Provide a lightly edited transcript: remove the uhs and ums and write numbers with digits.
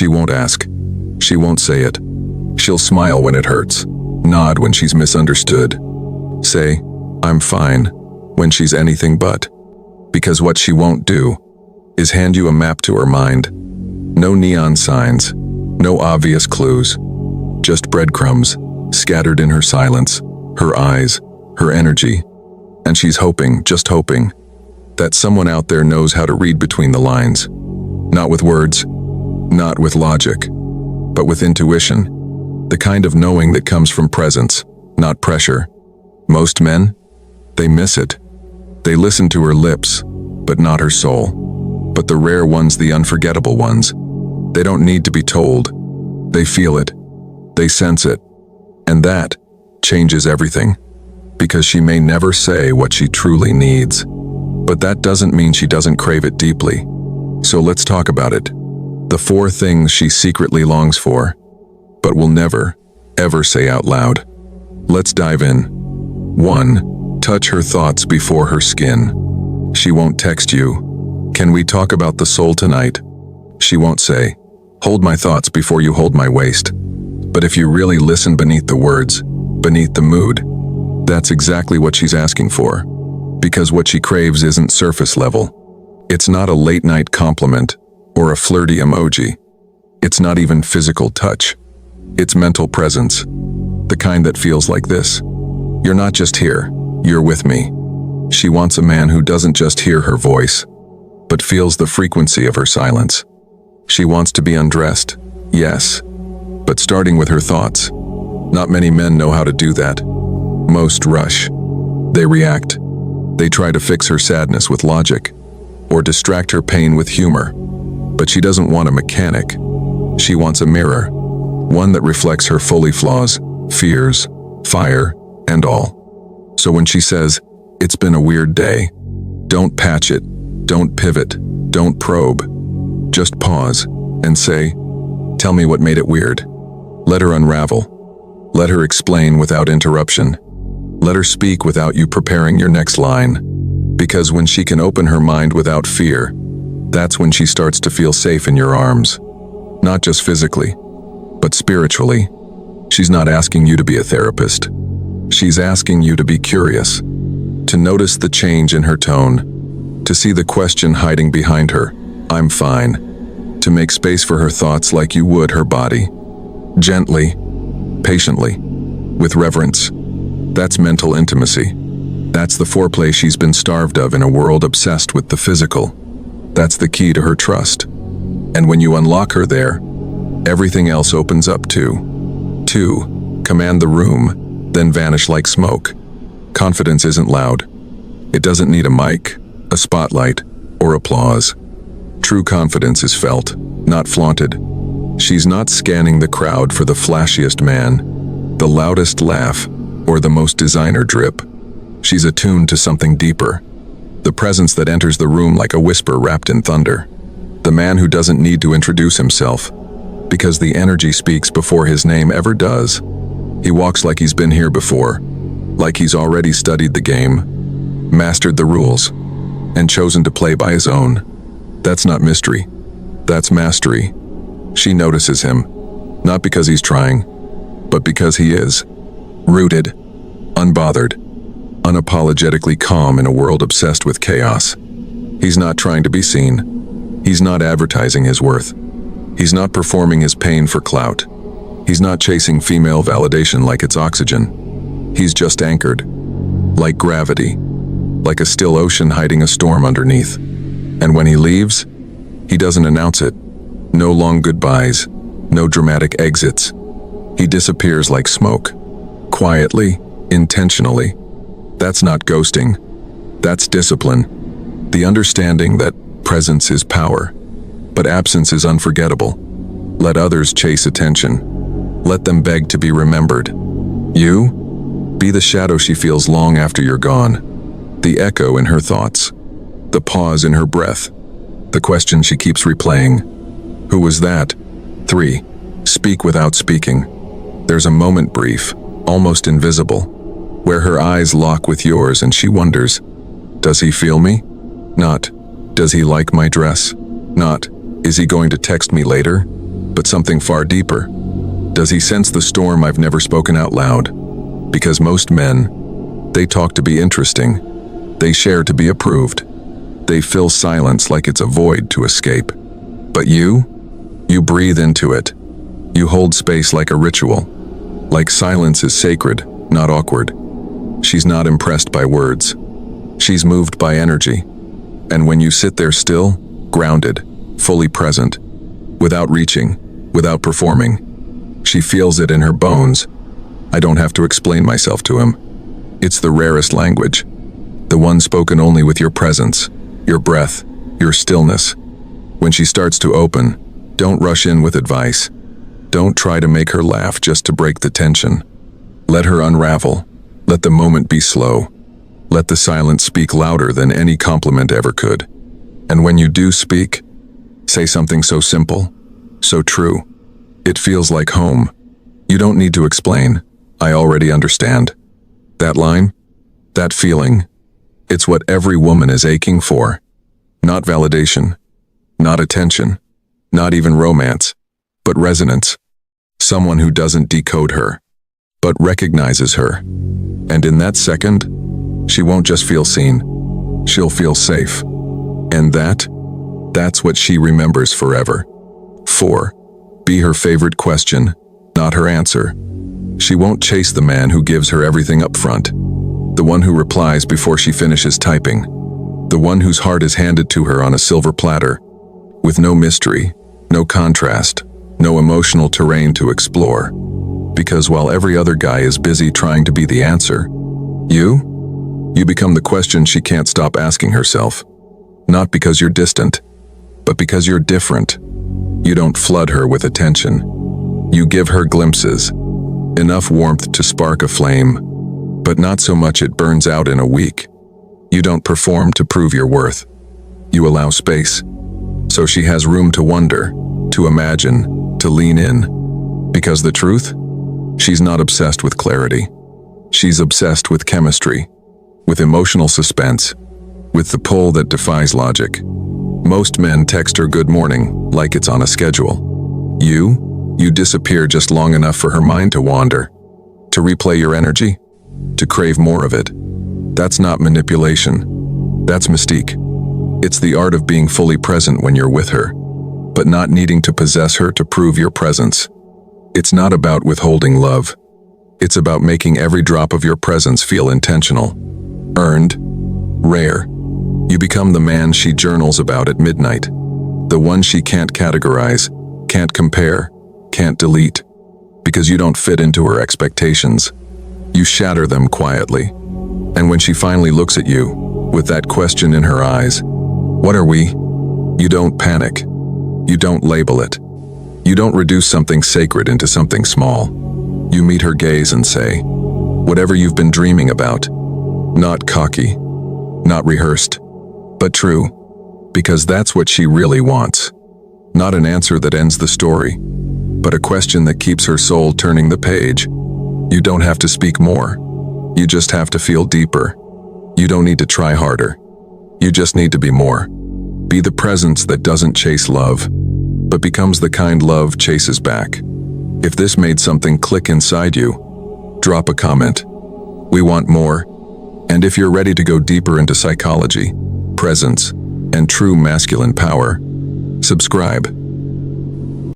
She won't ask. She won't say it. She'll smile when it hurts, nod when she's misunderstood, say, "I'm fine," when she's anything but. Because what she won't do is hand you a map to her mind. No neon signs, no obvious clues, just breadcrumbs scattered in her silence, her eyes, her energy. And she's hoping, just hoping, that someone out there knows how to read between the lines. Not with words, not with logic, but with intuition. The kind of knowing that comes from presence, not pressure. Most men, they miss it. They listen to her lips, but not her soul. But the rare ones, the unforgettable ones, they don't need to be told. They feel it. They sense it. And that changes everything. Because she may never say what she truly needs. But that doesn't mean she doesn't crave it deeply. So let's talk about it. The 4 things she secretly longs for, but will never, ever say out loud. Let's dive in. 1. Touch her thoughts before her skin. She won't text you, "Can we talk about the soul tonight?" She won't say, "Hold my thoughts before you hold my waist." But if you really listen beneath the words, beneath the mood, that's exactly what she's asking for. Because what she craves isn't surface level. It's not a late-night compliment or a flirty emoji. It's not even physical touch. It's mental presence, the kind that feels like this. You're not just here, you're with me. She wants a man who doesn't just hear her voice, but feels the frequency of her silence. She wants to be undressed, yes, but starting with her thoughts. Not many men know how to do that. Most rush. They react. They try to fix her sadness with logic, or distract her pain with humor. But she doesn't want a mechanic. She wants a mirror, one that reflects her fully flaws, fears, fire, and all. So when she says, "It's been a weird day," don't patch it, don't pivot, don't probe. Just pause and say, "Tell me what made it weird." Let her unravel. Let her explain without interruption. Let her speak without you preparing your next line. Because when she can open her mind without fear, that's when she starts to feel safe in your arms. Not just physically, but spiritually. She's not asking you to be a therapist. She's asking you to be curious, to notice the change in her tone, to see the question hiding behind her, "I'm fine," to make space for her thoughts like you would her body. Gently, patiently, with reverence. That's mental intimacy. That's the foreplay she's been starved of in a world obsessed with the physical. That's the key to her trust. And when you unlock her there, everything else opens up too. 2. Command the room, then vanish like smoke. Confidence isn't loud. It doesn't need a mic, a spotlight, or applause. True confidence is felt, not flaunted. She's not scanning the crowd for the flashiest man, the loudest laugh, or the most designer drip. She's attuned to something deeper. The presence that enters the room like a whisper wrapped in thunder. The man who doesn't need to introduce himself, because the energy speaks before his name ever does. He walks like he's been here before, like he's already studied the game, mastered the rules, and chosen to play by his own. That's not mystery. That's mastery. She notices him, not because he's trying, but because he is. Rooted, unbothered, unapologetically calm in a world obsessed with chaos. He's not trying to be seen. He's not advertising his worth. He's not performing his pain for clout. He's not chasing female validation like it's oxygen. He's just anchored, like gravity, like a still ocean hiding a storm underneath. And when he leaves, he doesn't announce it. No long goodbyes, no dramatic exits. He disappears like smoke, quietly, intentionally. That's not ghosting. That's discipline. The understanding that presence is power, but absence is unforgettable. Let others chase attention. Let them beg to be remembered. You? Be the shadow she feels long after you're gone. The echo in her thoughts. The pause in her breath. The question she keeps replaying. Who was that? 3. Speak without speaking. There's a moment brief, almost invisible, where her eyes lock with yours and she wonders, does he feel me? Not, does he like my dress? Not, is he going to text me later? but something far deeper. Does he sense the storm I've never spoken out loud? Because most men, they talk to be interesting. They share to be approved. They fill silence like it's a void to escape. But you breathe into it. You hold space like a ritual. Like silence is sacred, not awkward. She's not impressed by words. She's moved by energy. And when you sit there still, grounded, fully present, without reaching, without performing, she feels it in her bones. I don't have to explain myself to him. It's the rarest language, the one spoken only with your presence, your breath, your stillness. When she starts to open, don't rush in with advice. Don't try to make her laugh just to break the tension. Let her unravel. Let the moment be slow. Let the silence speak louder than any compliment ever could. And when you do speak, say something so simple, so true. It feels like home. You don't need to explain. I already understand. That line, that feeling, it's what every woman is aching for. Not validation, not attention, not even romance, but resonance. Someone who doesn't decode her, but recognizes her. And in that second, she won't just feel seen, she'll feel safe. And that's what she remembers forever. 4. Be her favorite question, not her answer. She won't chase the man who gives her everything up front. The one who replies before she finishes typing. The one whose heart is handed to her on a silver platter, with no mystery, no contrast, no emotional terrain to explore. Because while every other guy is busy trying to be the answer, you become the question she can't stop asking herself. Not because you're distant, but because you're different. You don't flood her with attention. You give her glimpses, enough warmth to spark a flame, but not so much it burns out in a week. You don't perform to prove your worth. You allow space, so she has room to wonder, to imagine, to lean in. Because the truth? She's not obsessed with clarity. She's obsessed with chemistry, with emotional suspense, with the pull that defies logic. Most men text her good morning like it's on a schedule. You disappear just long enough for her mind to wander, to replay your energy, to crave more of it. That's not manipulation. That's mystique. It's the art of being fully present when you're with her, but not needing to possess her to prove your presence. It's not about withholding love. It's about making every drop of your presence feel intentional, earned, rare. You become the man she journals about at midnight, the one she can't categorize, can't compare, can't delete, because you don't fit into her expectations. You shatter them quietly. And when she finally looks at you, with that question in her eyes, what are we? You don't panic. You don't label it. You don't reduce something sacred into something small. You meet her gaze and say, whatever you've been dreaming about. Not cocky, not rehearsed, but true, because that's what she really wants. Not an answer that ends the story, but a question that keeps her soul turning the page. You don't have to speak more. You just have to feel deeper. You don't need to try harder. You just need to be more. Be the presence that doesn't chase love, but becomes the kind love chases back. If this made something click inside you, drop a comment. We want more. And if you're ready to go deeper into psychology, presence, and true masculine power, subscribe.